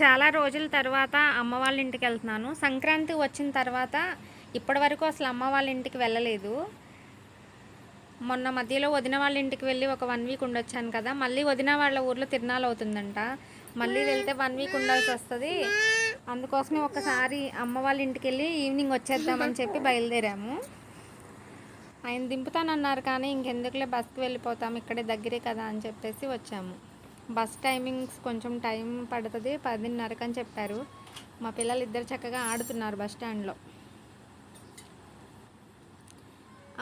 చాలా రోజుల తర్వాత అమ్మ వాళ్ళ ఇంటికి వెళ్తున్నాను. సంక్రాంతి వచ్చిన తర్వాత ఇప్పటివరకు అసలు అమ్మ వాళ్ళ ఇంటికి వెళ్ళలేదు. మొన్న మధ్యలో వదిన వాళ్ళ ఇంటికి వెళ్ళి ఒక 1 వీక్ ఉండొచ్చాను కదా. మళ్ళీ వదిన వాళ్ళ ఊర్లో తిరునాళ్ళు అవుతుందంట. మళ్ళీ వెళ్తే 1 వీక్ ఉండాల్సి వస్తుంది. అందుకోసమే ఒకసారి అమ్మ వాళ్ళ ఇంటికి వెళ్ళి ఈవినింగ్ వచ్చేద్దామని చెప్పి బయలుదేరాము. ఆయన దింపుతానన్నారు కానీ ఇంకెందుకులే బస్కి వెళ్ళిపోతాము, ఇక్కడే దగ్గరే కదా అని చెప్పేసి వచ్చాము. బస్ టైమింగ్స్ కొంచెం టైం పడుతుంది, 10:30 అని చెప్పారు. మా పిల్లలు ఇద్దరు చక్కగా ఆడుతున్నారు బస్ స్టాండ్లో.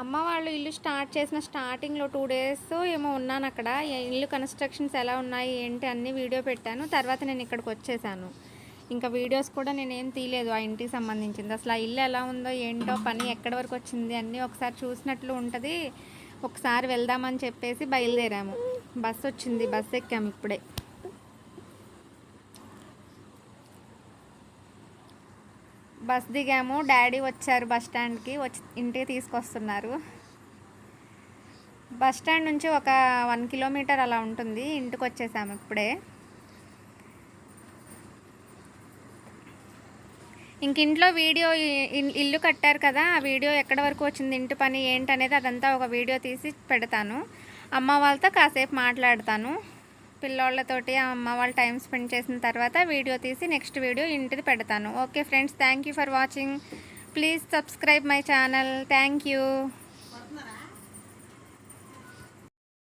అమ్మ వాళ్ళు ఇల్లు స్టార్ట్ చేసిన స్టార్టింగ్లో 2 డేస్ ఏమో ఉన్నాను అక్కడ. ఇల్లు కన్స్ట్రక్షన్స్ ఎలా ఉన్నాయి ఏంటి అన్నీ వీడియో పెట్టాను. తర్వాత నేను ఇక్కడికి వచ్చేసాను. ఇంకా వీడియోస్ కూడా నేనేం తీయలేదు ఆ ఇంటికి సంబంధించింది. అసలు ఆ ఇల్లు ఎలా ఉందో ఏంటో, పని ఎక్కడి వరకు వచ్చింది అన్నీ ఒకసారి చూసినట్లు ఉంటుంది. ఒకసారి వెళ్దామని చెప్పేసి బయలుదేరాము. బస్సు వచ్చింది, బస్సు ఎక్కాము ఇప్పుడే. బస్ దిగాము, డాడీ వచ్చారు బస్ స్టాండ్కి, వచ్చి ఇంటికి తీసుకొస్తున్నారు. బస్ స్టాండ్ నుంచి ఒక 1 కిలోమీటర్ అలా ఉంటుంది. ఇంటికి వచ్చేసాము ఇప్పుడే. ఇంక ఇంట్లో వీడియో, ఇల్లు కట్టారు కదా, ఆ వీడియో ఎక్కడి వరకు వచ్చింది, ఇంటి పని ఏంటనేది అదంతా ఒక వీడియో తీసి పెడతాను. అమ్మ వాళ్ళతో కాసేపు మాట్లాడతాను. పిల్లోళ్ళతోటి అమ్మ వాళ్ళు టైం స్పెండ్ చేసిన తర్వాత వీడియో తీసి నెక్స్ట్ వీడియో ఇంటిది పెడతాను. Okay friends, thank you for watching. Please subscribe my channel. Thank you.